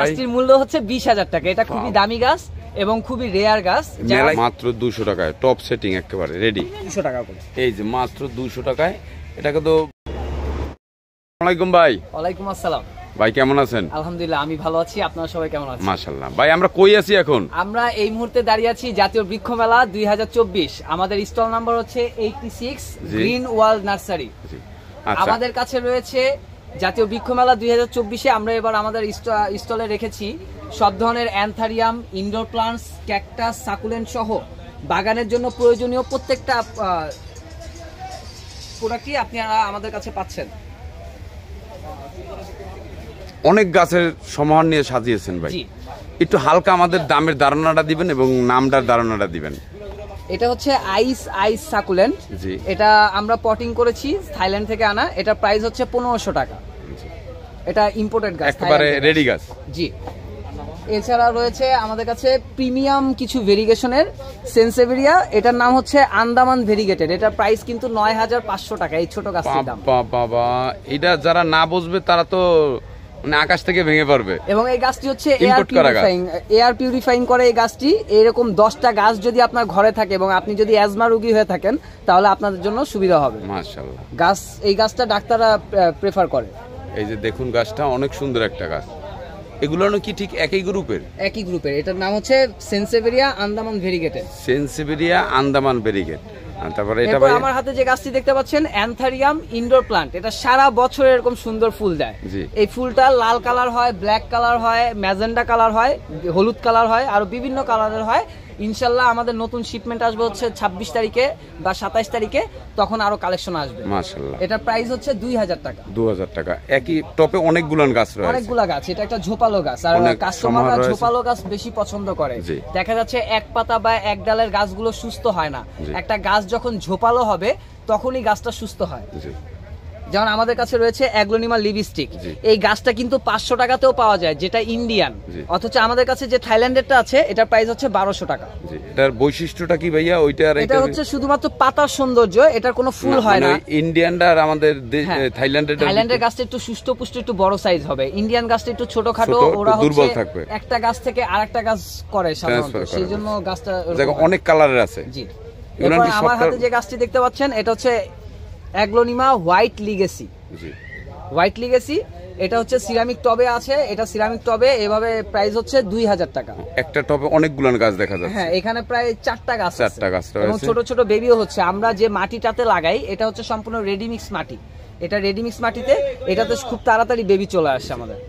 গাছটির মূল্য হচ্ছে 20,000 টাকা। এটা খুবই দামি গাছ এবং খুবই রেয়ার গাছ। মাত্র 200 টাকায় টপ সেটিং একেবারে রেডি। 200 টাকা করে। এই যে মাত্র 200 টাকায়। এটাকে তো ওয়ালাইকুম ভাই। ওয়ালাইকুম আসসালাম ভাই, কেমন আছেন? আলহামদুলিল্লাহ, আমি ভালো আছি। আপনারা সবাই কেমন আছেন? মাশাআল্লাহ। ভাই, আমরা কই আছি এখন? আমরা এই মুহূর্তে দাঁড়িয়ে আছি জাতীয় বৃক্ষ মেলা 2024। আমাদের স্টল নাম্বার হচ্ছে 86, গ্রিন ওয়ার্ল্ড নার্সারি। আমাদের কাছে রয়েছে জাতীয় বৃক্ষ মেলা 2024-এ। আমরা এবার আমাদের স্টলে রেখেছি সব ধরনের অ্যানথারিয়াম, ইনডোর প্লান্টস, ক্যাকটাস, সাকুলেন্ট সহ বাগানের জন্য প্রয়োজনীয় প্রত্যেকটা প্রোডাক্টই আপনারা আমাদের কাছে পাচ্ছেন। অনেক গাছের সমাহার নিয়ে সাজিয়েছেন ভাই। একটু হালকা আমাদের দামের ধারণাটা দিবেন এবং নামটার ধারণাটা দিবেন। এটা হচ্ছে আইস সাকুলেন্ট। এটা আমরা পটিং করেছি, থাইল্যান্ড থেকে আনা। এটা প্রাইস হচ্ছে 1500 টাকা। এটা ইম্পোর্টেড গাছ, একেবারে রেডি গাছ। জি। এছাড়া রয়েছে আমাদের কাছে প্রিমিয়াম কিছু ভেরিগেশনের সেন্সেভেরিয়া। এটার নাম হচ্ছে আন্দামান ভেরিগেটেড। এটা প্রাইস কিন্তু 9500 টাকা এই ছোট গাছটির দাম। বাবা, এটা যারা না বুঝবে তারা তো মানে আকাশ থেকে ভেঙে পড়বে। এবং এই গাছটি হচ্ছে এয়ার পিউরিফাইং করে এই গাছটি। এরকম 10টা গাছ যদি আপনার ঘরে থাকে এবং আপনি যদি অ্যাজমা রোগী হয়ে থাকেন তাহলে আপনাদের জন্য সুবিধা হবে। মাশাআল্লাহ। এই গাছটা ডাক্তাররা প্রেফার করে। এই যে দেখুন, গাছটা অনেক সুন্দর একটা গাছ। এগুলো কি ঠিক একই গ্রুপের? একই গ্রুপের। এটার নাম হচ্ছে সেন্সেভেরিয়া আন্দামান ভেরিগেটেড। সেন্সেভেরিয়া আন্দামান ভেরিগেট। তারপরে এটা ভাই, আমার হাতে যে গাছটি দেখতে পাচ্ছেন অ্যানথারিয়াম ইনডোর প্লান্ট। এটা সারা বছর এরকম সুন্দর ফুল দেয়। এই ফুলটা লাল কালার হয়, ব্ল্যাক কালার হয়, ম্যাজেন্ডা কালার হয়, হলুদ কালার হয়, আর বিভিন্ন কালারের হয়। ইনশাআল্লাহ আমাদের নতুন শিপমেন্ট আসবে হচ্ছে 26 তারিখে বা 27 তারিখে, তখন আরো কালেকশন আসবে। মাশাআল্লাহ। এটা প্রাইস হচ্ছে 2000 টাকা। 2000 টাকা। একই টপে অনেকগুলো গাছ রয়েছে। অনেকগুলা গাছ। এটা একটা ঝোপালো গাছ, আর কাস্টমাররা ঝোপালো গাছ বেশি পছন্দ করে। দেখা যাচ্ছে এক পাতা বা এক ডালের গাছগুলো সুস্থ হয় না। একটা গাছ যখন ঝোপালো হবে তখনই গাছটা সুস্থ হয়। যেমন আমাদের কাছে রয়েছে অ্যাগ্লোনিমা লিপস্টিক। এই গাছটা কিন্তু 500 টাকাতেও পাওয়া যায়, যেটা ইন্ডিয়ান। অথচ আমাদের কাছে যে থাইল্যান্ডেরটা আছে এটার প্রাইস হচ্ছে 1200 টাকা। এটার বৈশিষ্ট্যটা কি ভাইয়া? এটা হচ্ছে শুধুমাত্র পাতার সৌন্দর্য, এটার কোনো ফুল হয় না। ইন্ডিয়ানটা আর আমাদের থাইল্যান্ডের গাছটা একটু সুস্থ পুষ্ট, একটু বড় সাইজ হবে। ইন্ডিয়ান গাছটা একটু ছোটখাটো, ওরা দুর্বল থাকবে। একটা গাছ থেকে আরেকটা গাছ করে সাধারণত, সেই জন্য গাছটা অনেক কালারের আছে। জি। আমার হাতে যে গাছটি দেখতে পাচ্ছেন এটা হচ্ছে aglaonema white legacy. White legacy এটা হচ্ছে সিরামিক টবে আছে। এটা সিরামিক টবে এভাবে প্রাইস হচ্ছে 2000 টাকা। একটা টবে অনেকগুলো গাছ দেখা যাচ্ছে। হ্যাঁ, এখানে প্রায় 4টা গাছ আছে। 4টা গাছ রয়েছে এবং ছোট ছোট বেবিও হচ্ছে। আমরা যে মাটিটাতে লাগাই এটা হচ্ছে সম্পূর্ণ রেডিমিক্স মাটি। এটা রেডিমিক্স মাটিতে, এটাতে খুব তাড়াতাড়ি বেবি চলে আসে আমাদের।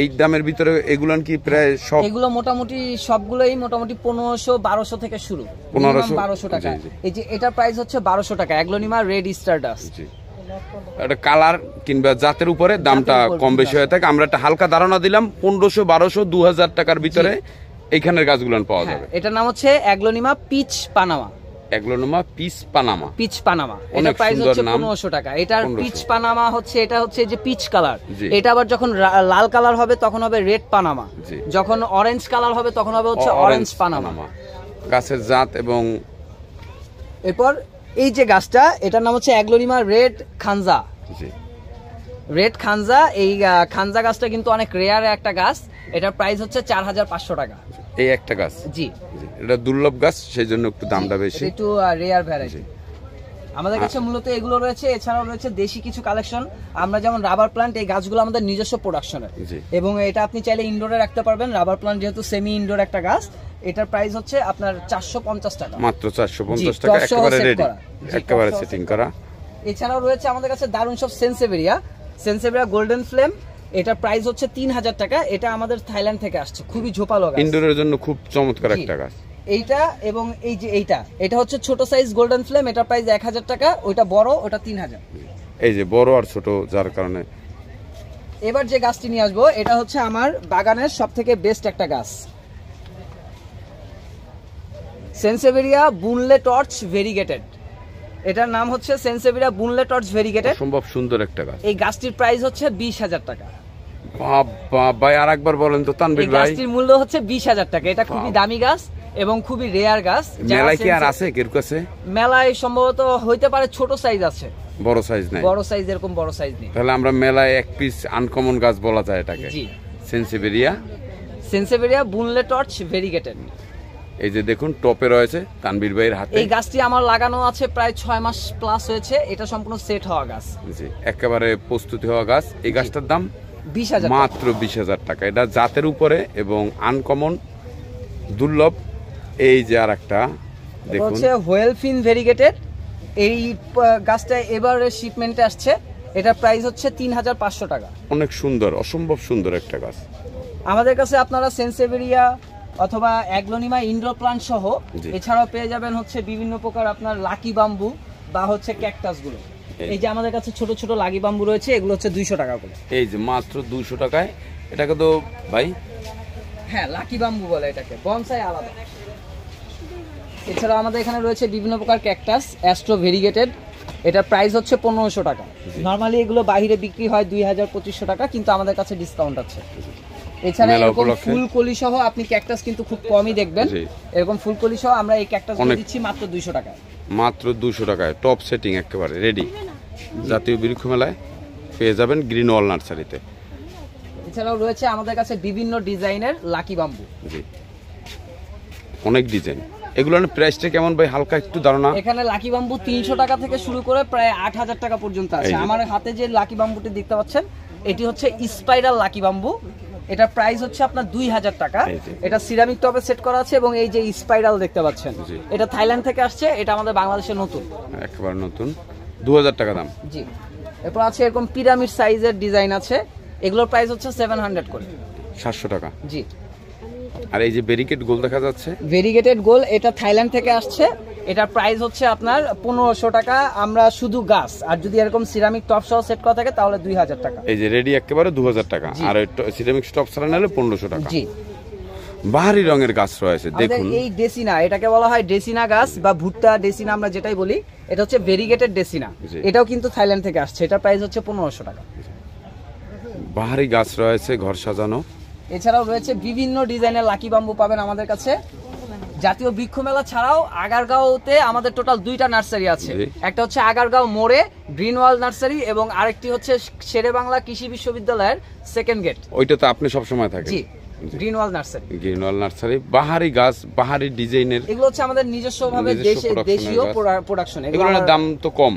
এই দামের ভিতরে এগুলো কি প্রায় সব? এগুলো মোটামুটি সবগুলোই মোটামুটি 1500-1200 থেকে শুরু। 1200 টাকা। এই যে এটার প্রাইস হচ্ছে 1200 টাকা, অ্যাগ্লোনিমা রেড স্টারডাস্ট। এটা কালার কিংবা জাতের উপরে দামটা কম বেশি হয়ে থাকে। আমরা একটা হালকা ধারণা দিলাম 1500, 1200, 2000 টাকার ভিতরে এইখানের গাছগুলো পাওয়া যাবে। এটার নাম হচ্ছে aglaonema peach Panama. Aglaonema peach Panama. Peach Panama. এটা প্রাইস হচ্ছে 1500 টাকা। এটার পিচ পানামা হচ্ছে, এটা হচ্ছে যে পিচ কালার। এটা আবার যখন লাল কালার হবে তখন হবে রেড পানামা, যখন অরেঞ্জ কালার হবে তখন হবে হচ্ছে অরেঞ্জ পানামা। গাছের জাত। এবং এরপর এই যে গাছটা, এটার নাম হচ্ছে অ্যাগ্লোনিমা রেড খানজা। রেড খানজা। এই খানজা গাছটা কিন্তু অনেক রেয়ার একটা গাছ। এটার প্রাইস হচ্ছে 4500 টাকা। এই একটা গাছ। জি। এটা দুর্লভ গাছ, সেই জন্য একটু দামটা বেশি। একটু রেয়ার ভ্যারাইটি। আমাদের কাছে মূলত এগুলো রয়েছে। এছাড়াও রয়েছে দেশি কিছু কালেকশন। আমরা যেমন রাবার প্লান্ট, এই গাছগুলো আমাদের নিজস্ব প্রোডাকশনের, এবং এটা আপনি চাইলে ইনডোরে রাখতে পারবেন। রাবার প্লান্ট যেহেতু সেমি ইনডোর একটা গাছ, এটার প্রাইস হচ্ছে আপনার 450 টাকা। মাত্র 450 টাকা, একেবারে রেডি, একেবারে সেটিং করা। এছাড়াও রয়েছে আমাদের কাছে দারুণ সব সেন্সেভেরিয়া গোল্ডেন ফ্লেম। এটা প্রাইস হচ্ছে 3000 টাকা। এটা আমাদের থাইল্যান্ড থেকে আসছে, খুবই ঝোপালো গাছ, ইনডোরের জন্য খুব চমৎকার একটা গাছ। এইটা এবং এই যে এটা হচ্ছে ছোট সাইজ গোল্ডেন ফ্লেম। এটা প্রাইস 1000 টাকা। ওইটা বড়, ওটা 3000। এই যে বড় আর ছোট, যার কারণে। এবার যে গাছটি নিয়ে আসবো এটা হচ্ছে আমার বাগানের সবথেকে বেস্ট একটা গাছ, সেন্সেভেরিয়া বুনলে টর্চ ভেরিগেটেড। এটার নাম হচ্ছে সেন্সেভেরিয়া বুনলে টর্চ ভেরিগেটেড। সম্ভব সুন্দর একটা গাছ। এই গাছটির প্রাইস হচ্ছে 20000 টাকা। বাবা ভাই, আরেকবার বলেন তো তানভীর ভাই। এই গাছটির মূল্য হচ্ছে 20000 টাকা। এটা খুবই দামি গাছ এবং খুবই রেয়ার গাছ। মেলায় কি আর আছে কের কাছে? মেলায় সম্ভবত হইতে পারে, ছোট সাইজ আছে, বড় সাইজ নাই। বড় সাইজ এরকম বড় সাইজ নেই। তাহলে আমরা মেলায় এক পিস আনকমন গাছ বলা যায় এটাকে। জি। সেন্সেভেরিয়া বুনলে টর্চ ভেরিগেটেড। এই যে দেখুন টপে রয়েছে তানভীর ভাইয়ের হাতে। এই গাছটি আমার লাগানো আছে প্রায় 6 মাস প্লাস হয়েছে। এটা সম্পূর্ণ সেট হওয়া গাছ, জি একেবারে প্রস্তুতি হওয়া গাছ। এই গাছটার দাম 20,000, মাত্র 20,000 টাকা। এটা জাতের উপরে এবং আনকমন, দুর্লভ। এই যে আর একটা দেখুন হচ্ছে হোয়েলফিন ভেরিগেটেড। এই গাছটা এবারে শিপমেন্টে আসছে। এটা প্রাইস হচ্ছে 3,500 টাকা। অনেক সুন্দর, অসম্ভব সুন্দর একটা গাছ। আমাদের কাছে আপনারা সেন্সেভেরিয়া অথবা অ্যাগ্লোনিমা ইনডোর প্লান্ট সহ এছাড়াও পেয়ে যাবেন হচ্ছে বিভিন্ন প্রকার আপনার লাকি বাম্বু বা হচ্ছে ক্যাকটাস গুলো। এই যে আমাদের কাছে ছোট ছোট লাকি বাম্বু রয়েছে, এগুলো হচ্ছে 200 টাকা করে। এই যে মাত্র 200 টাকায়। এটাকে তো ভাই হ্যাঁ লাকি বাম্বু বলে এটাকে, বনসাই আলাদা। এছাড়াও আমাদের এখানে রয়েছে বিভিন্ন প্রকার ক্যাকটাস অ্যাস্ট্রো ভেরিগেটেড। এটা প্রাইস হচ্ছে 1500 টাকা। নরমালি এগুলো বাইরে বিক্রি হয় 2000-2500 টাকা, কিন্তু আমাদের কাছে ডিসকাউন্ট আছে। এছাড়া এরকম ফুলকলি সহ আপনি ক্যাকটাস কিন্তু খুব কমই দেখবেন। এরকম ফুলকলি সহ আমরা এই ক্যাকটাস দিচ্ছি মাত্র 200 টাকায়। মাত্র 200 টাকায় টপ সেটিং একেবারে রেডি। জাতীয় বৃক্ষ মেলায় পেয়ে যাবেন গ্রিন ওয়াল নার্সারিতে। এছাড়াও রয়েছে আমাদের কাছে বিভিন্ন ডিজাইনের লাকি বাম্বু। জি অনেক ডিজাইন। এগুলোর প্রাইসটা কেমন ভাই, হালকা একটু ধারণা? এখানে লাকি বাম্বু 300 টাকা থেকে শুরু করে প্রায় 8,000 টাকা পর্যন্ত আছে। আমার হাতে যে লাকি বাম্বুটি দেখতে পাচ্ছেন এটি হচ্ছে স্পাইরাল লাকি বাম্বু। এটা প্রাইস হচ্ছে আপনার 2000 টাকা। এটা সিরামিক টপে সেট করা আছে এবং এই যে স্পাইরাল দেখতে পাচ্ছেন এটা থাইল্যান্ড থেকে আসছে। এটা আমাদের বাংলাদেশে নতুন, একেবারে নতুন, 2000 টাকা দাম। জি। এরপর আছে এরকম পিরামিড সাইজের ডিজাইন আছে, এগুলোর প্রাইস হচ্ছে 700 করে, 700 টাকা। জি। আর এই যে ভেরিগেটেড গোল দেখা যাচ্ছে, ভেরিগেটেড গোল এটা থাইল্যান্ড থেকে আসছে। এটার প্রাইস হচ্ছে আপনার 1500 টাকা আমরা শুধু গাছ, আর যদি এরকম সিরামিক টপ সহ সেট করা থাকে তাহলে 2000 টাকা। এই যে রেডি একেবারে 2000 টাকা, আর সিরামিক টপ ছাড়া নিলে 1500 টাকা। জি। বাহারি রঙের গাছ রয়েছে দেখুন। এই ডেসিনা, এটাকে বলা হয় ডেসিনা গাছ বা ভুট্টা ডেসিনা আমরা যেটাই বলি, এটা হচ্ছে ভেরিগেটেড ডেসিনা। এটাও কিন্তু থাইল্যান্ড থেকে আসছে। এটার প্রাইস হচ্ছে 1500 টাকা। বাহারি গাছ রয়েছে ঘর সাজানো। এছাড়াও রয়েছে বিভিন্ন ডিজাইনের লাকি বাম্বু পাবেন আমাদের কাছে। জাতীয় বৃক্ষ মেলা ছাড়াও আগারগাঁওতে আমাদের টোটাল 2টা নার্সারি আছে। একটা হচ্ছে আগারগাঁও মোড়ে গ্রিনওয়াল নার্সারি এবং আরেকটি হচ্ছে শেরে বাংলা কৃষি বিশ্ববিদ্যালয়ের সেকেন্ড গেট। ওইটা তো আপনি সব সময় থাকেন। জি, গ্রিনওয়াল নার্সারি। গ্রিনওয়াল নার্সারি বাহারি গাছ, বাহারি ডিজাইনের। এগুলো হচ্ছে আমাদের নিজস্বভাবে দেশীয় প্রোডাকশন। এগুলোর দাম তো কম,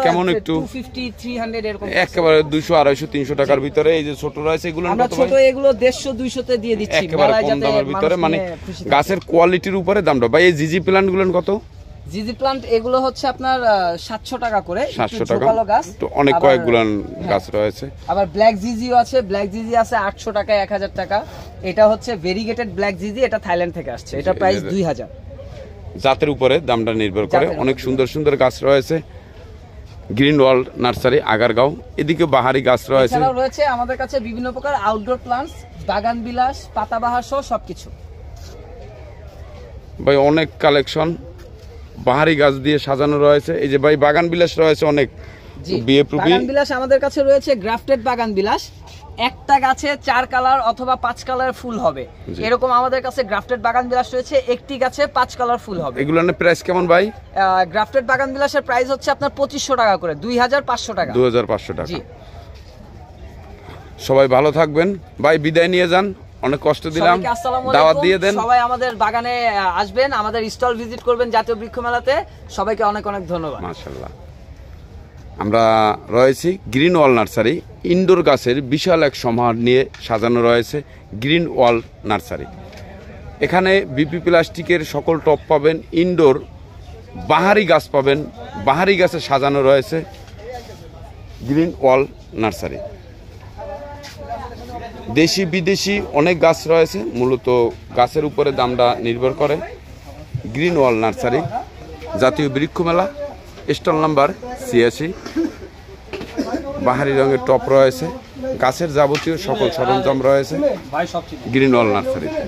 কেমন একটু 250-300 এরকম, একেবারে 200, 250, 300 টাকার ভিতরে। এই যে ছোট রয়েছে এগুলো আমরা ছোট, এগুলো 150-200 তে দিয়ে দিচ্ছি একেবারে কম দামের ভিতরে, মানে গাছের কোয়ালিটির উপরে দামটা। ভাই এই জিজি প্ল্যান্ট গুলো কত? জিজি প্লান্ট এগুলো হচ্ছে আপনার 700 টাকা করে। 700 টাকা তো অনেক কয়েকগুলান গাছ রয়েছে। আবার ব্ল্যাক জিজিও আছে, ব্ল্যাক জিজি আছে 800 টাকা, 1000 টাকা। এটা হচ্ছে ভেরিগেটেড ব্ল্যাক জিজি, এটা থাইল্যান্ড থেকে আসছে। এটা প্রাইস 2000। জাতের উপরে দামটা নির্ভর করে। অনেক সুন্দর সুন্দর গাছ রয়েছে গ্রিন ওয়াল নার্সারি আগারগাঁও। এদিকে বাহারি গাছ রয়েছে। এছাড়াও রয়েছে আমাদের কাছে বিভিন্ন প্রকার আউটডোর প্লান্টস, বাগান বিলাস, পাতাবাহার সহ সবকিছু। ভাই অনেক কালেকশন বাহারি গাছ দিয়ে সাজানো রয়েছে। এই যে ভাই বাগান বিলাস রয়েছে অনেক। বাগান বিলাস আমাদের কাছে রয়েছে গ্রাফটেড বাগান বিলাস। একটা গাছে 4 কালার অথবা 5 কালার ফুল হবে, এরকম আমাদের কাছে গ্রাফটেড বাগান বিলাস রয়েছে। একটি গাছে 5 কালার ফুল হবে। এগুলোর প্রাইস কেমন ভাই? গ্রাফটেড বাগান বিলাসের প্রাইস হচ্ছে আপনার 2500 টাকা করে, 2500 টাকা। 2500 টাকা। সবাই ভালো থাকবেন ভাই, বিদায় নিয়ে যান। অনেক কষ্ট দিলাম, দাওয়াত দিয়ে দেন। সবাই আমাদের বাগানে আসবেন, আমাদের স্টল ভিজিট করবেন জাতীয় বৃক্ষ মেলাতে। সবাইকে অনেক অনেক ধন্যবাদ। মাশাআল্লাহ। আমরা রয়েছি গ্রিন ওয়াল নার্সারি। ইনডোর গাছের বিশাল এক সমাহার নিয়ে সাজানো রয়েছে গ্রিন ওয়াল নার্সারি। এখানে বিপি প্লাস্টিকের সকল টপ পাবেন, ইনডোর বাহারি গাছ পাবেন, বাহারি গাছে সাজানো রয়েছে গ্রিন ওয়াল নার্সারি। দেশি বিদেশি অনেক গাছ রয়েছে, মূলত গাছের উপরে দামটা নির্ভর করে। গ্রিন ওয়াল নার্সারি, জাতীয় বৃক্ষ মেলা, স্টল নাম্বার 86। বাহারি রঙের টপ রয়েছে, গাছের যাবতীয় সকল সরঞ্জাম রয়েছে গ্রিন ওয়াল নার্সারিতে।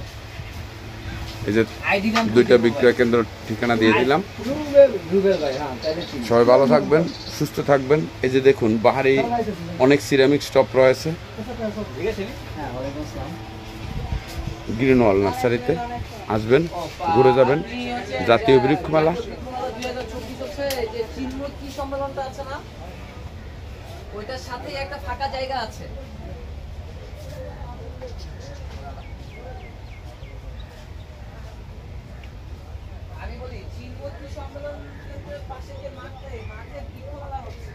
এই যে 2টা বিক্রয় কেন্দ্র ঠিকানা দিয়ে দিলাম। সবাই ভালো থাকবেন, সুস্থ থাকবেন। এই যে দেখুন বাহারি অনেক সিরামিক স্টপ রয়েছে গ্রিন ওয়াল নার্সারিতে। আসবেন, ঘুরে যাবেন। জাতীয় বৃক্ষ মেলা, সম্মেলনটা আছে না, ওইটার সাথে একটা ফাঁকা জায়গা আছে। পাশে যে মাঠটা, এই মাঠে বৃক্ষমেলা হচ্ছে।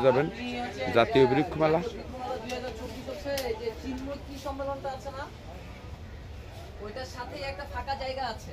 যাবেন জাতীয় বৃক্ষ মেলা। যে চিন্ময় কি সম্মেলনটা আছে না, ওইটার সাথে একটা ফাঁকা জায়গা আছে।